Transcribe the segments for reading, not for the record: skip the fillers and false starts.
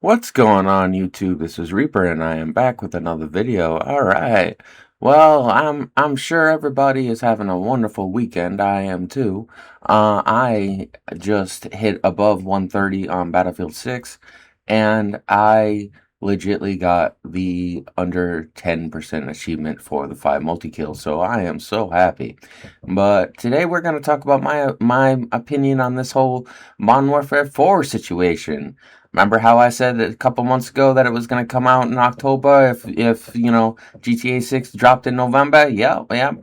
What's going on YouTube? This is Reaper and I am back with another video. All right. Well, I'm sure everybody is having a wonderful weekend. I am too. I just hit above 130 on Battlefield 6 and I legitly got the under 10% achievement for the 5 multi-kills. So I am so happy. But today we're going to talk about my opinion on this whole Modern Warfare 4 situation. Remember how I said a couple months ago that it was going to come out in October if GTA 6 dropped in November? Yep, I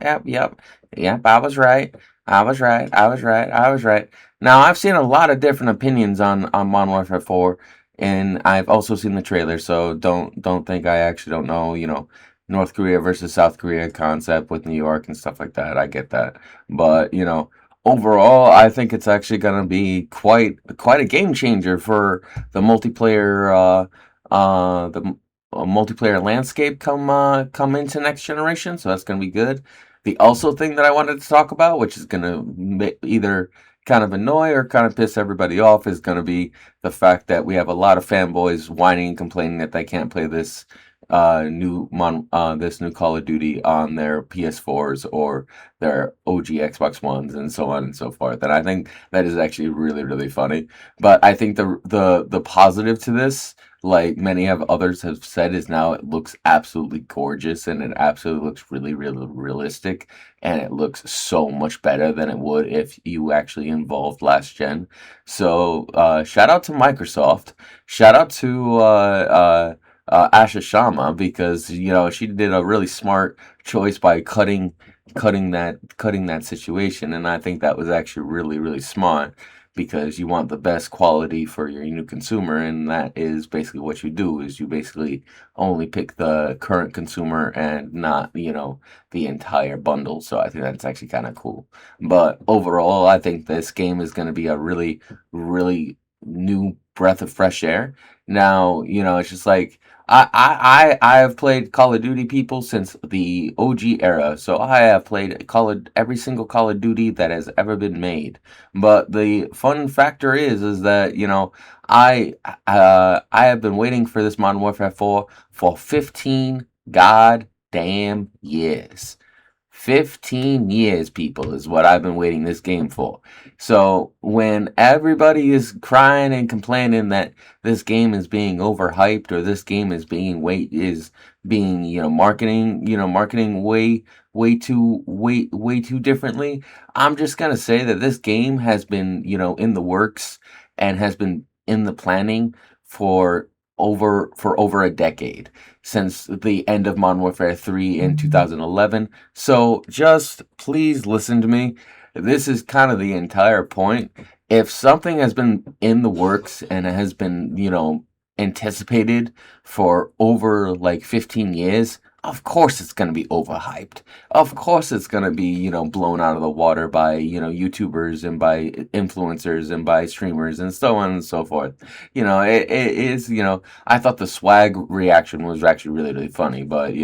was right. I was right. Now, I've seen a lot of different opinions on Modern Warfare 4, and I've also seen the trailer, so don't think I actually don't know, North Korea versus South Korea concept with New York and stuff like that. I get that. But, overall, I think it's actually going to be quite a game changer for the multiplayer landscape come into next generation. So that's going to be good. The also thing that I wanted to talk about, which is going to either kind of annoy or kind of piss everybody off, is going to be the fact that we have a lot of fanboys whining and complaining that they can't play this new Call of Duty on their PS4s or their OG Xbox Ones and so on and so forth. And I think that is actually really, really funny. But I think the positive to this, like many of others have said, is now it looks absolutely gorgeous and it absolutely looks really, really realistic, and it looks so much better than it would if you actually involved last gen. So shout out to Microsoft. Shout out to Asha Sharma, because she did a really smart choice by cutting that situation, and I think that was actually really, really smart, because you want the best quality for your new consumer, and that is basically what you do, is you basically only pick the current consumer and not the entire bundle. So I think that's actually kind of cool. But overall, I think this game is going to be a really, really new breath of fresh air. Now, it's just like I have played Call of Duty, people, since the OG era. So I have played every single Call of Duty that has ever been made. But the fun factor is that I have been waiting for this Modern Warfare 4 for 15 goddamn years. 15 years, people, is what I've been waiting this game for. So when everybody is crying and complaining that this game is being overhyped, or this game is being marketing way too differently, I'm just gonna say that this game has been in the works and has been in the planning for over a decade, since the end of Modern Warfare 3 in 2011. So just please listen to me. This is kind of the entire point. If something has been in the works and it has been, anticipated for over like 15 years, of course it's going to be overhyped. Of course it's going to be, blown out of the water by, YouTubers and by influencers and by streamers and so on and so forth. It is, I thought the swag reaction was actually really, really funny, but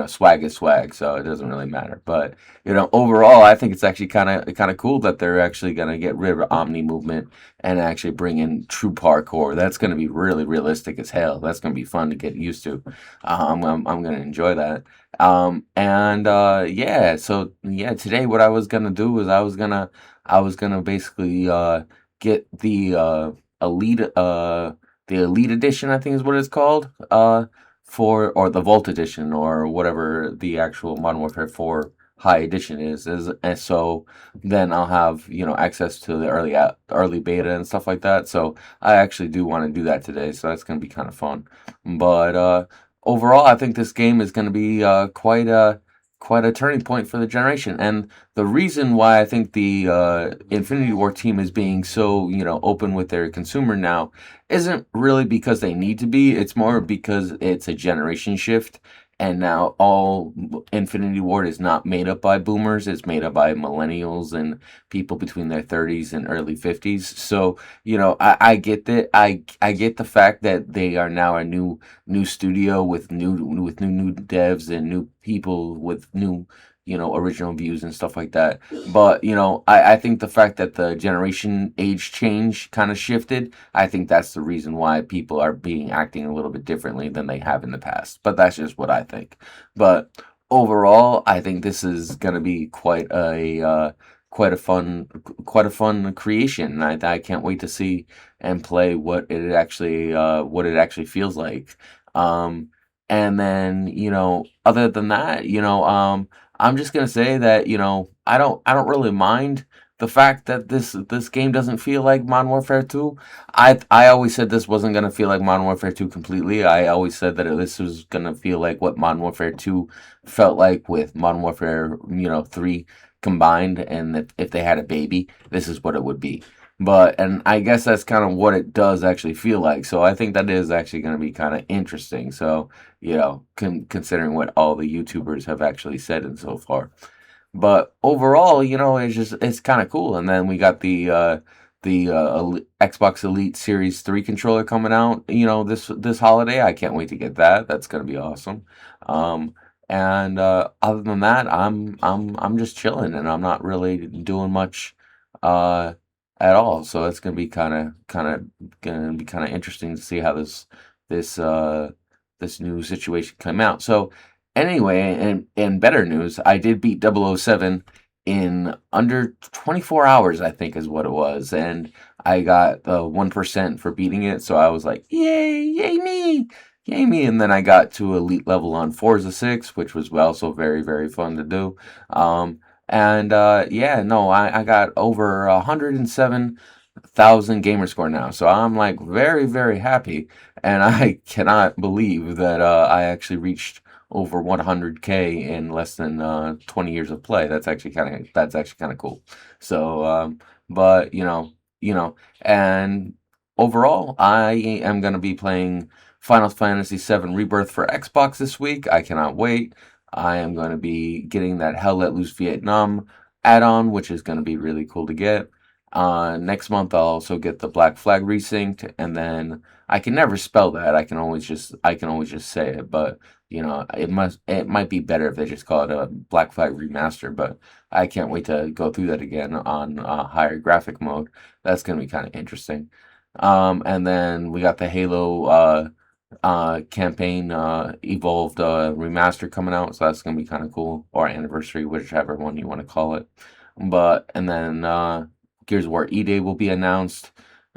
swag is swag, so it doesn't really matter. But overall, I think it's actually kind of cool that they're actually gonna get rid of Omni movement and actually bring in true parkour. That's gonna be really realistic as hell. That's gonna be fun to get used to. I'm gonna enjoy that. And yeah, so yeah, today what I was gonna do is I was gonna basically get the elite edition, I think is what it's called, or the Vault edition, or whatever the actual Modern Warfare 4 high edition is, and so then I'll have access to the early beta and stuff like that. So I actually do want to do that today, so that's going to be kind of fun. But overall, I think this game is going to be quite a turning point for the generation. And the reason why I think the Infinity War team is being so open with their consumer now isn't really because they need to be. It's more because it's a generation shift, and now all Infinity Ward is not made up by boomers. It's made up by millennials and people between their 30s and early 50s. So I get that. I get the fact that they are now a new studio with new devs and new people with original views and stuff like that. But I think the fact that the generation age change kind of shifted, I think that's the reason why people are being acting a little bit differently than they have in the past. But that's just what I think. But overall, I think this is going to be quite a fun creation. And I can't wait to see and play what it actually feels like. Um, and then, other than that, I'm just gonna say that, I don't really mind the fact that this game doesn't feel like Modern Warfare 2. I always said this wasn't gonna feel like Modern Warfare 2 completely. I always said that this was gonna feel like what Modern Warfare 2 felt like with Modern Warfare, 3 combined, and that if they had a baby, this is what it would be. And I guess that's kind of what it does actually feel like. So I think that is actually going to be kind of interesting. So, considering what all the YouTubers have actually said and so far. But overall, it's kind of cool. And then we got the Xbox Elite Series 3 controller coming out, this holiday. I can't wait to get that. That's going to be awesome. Um, and other than that, I'm just chilling and I'm not really doing much uh at all. So it's gonna be kind of interesting to see how this this new situation came out. So anyway, and better news, I did beat 007 in under 24 hours, I think is what it was, and I got the 1% for beating it. So I was like, yay, yay me. Yay me, and then I got to elite level on Forza 6, which was also very, very fun to do. And yeah, no, I got over 107,000 gamer score now. So I'm like very, very happy. And I cannot believe that I actually reached over 100K in less than 20 years of play. That's actually kind of cool. So, but and overall, I am going to be playing Final Fantasy VII Rebirth for Xbox this week. I cannot wait. I am going to be getting that Hell Let Loose Vietnam add-on, which is going to be really cool to get. Next month I'll also get the Black Flag Resynced, and then I can never spell that. I can always just say it, but it might be better if they just call it a Black Flag Remaster. But I can't wait to go through that again on higher graphic mode. That's going to be kind of interesting. And then we got the Halo campaign evolved remaster coming out, so that's gonna be kind of cool, or anniversary, whichever one you want to call it. And then Gears of War E-Day will be announced,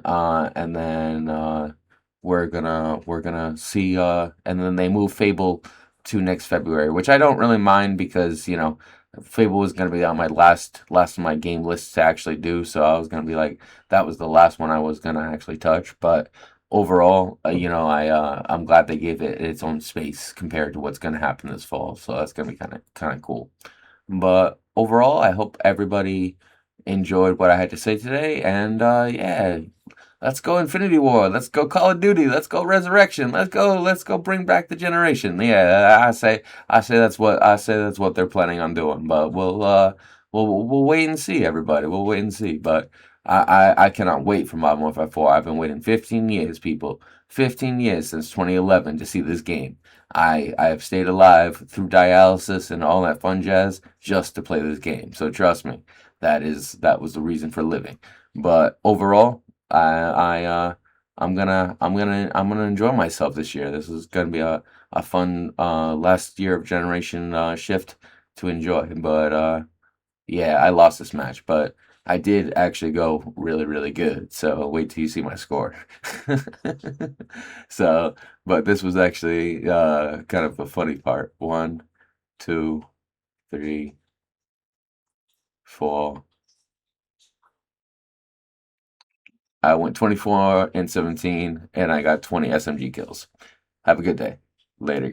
and then we're gonna see, and then they move Fable to next February, which I don't really mind because Fable was gonna be on my last of my game lists to actually do, so I was gonna be like, that was the last one I was gonna actually touch. But overall, I'm glad they gave it its own space compared to what's gonna happen this fall. So that's gonna be kind of cool. But overall, I hope everybody enjoyed what I had to say today. And yeah, let's go Infinity War. Let's go Call of Duty. Let's go Resurrection. Let's go bring back the generation. Yeah, I say that's what they're planning on doing. But we'll wait and see, everybody. We'll wait and see. But I cannot wait for Modern Warfare 4. I've been waiting 15 years, people. 15 years since 2011 to see this game. I have stayed alive through dialysis and all that fun jazz just to play this game. So trust me, that was the reason for living. But overall, I'm gonna enjoy myself this year. This is gonna be a fun last year of generation shift to enjoy. But yeah, I lost this match, but I did actually go really, really good. So wait till you see my score. So, but this was actually kind of a funny part. One, two, three, four. I went 24 and 17, and I got 20 SMG kills. Have a good day. Later.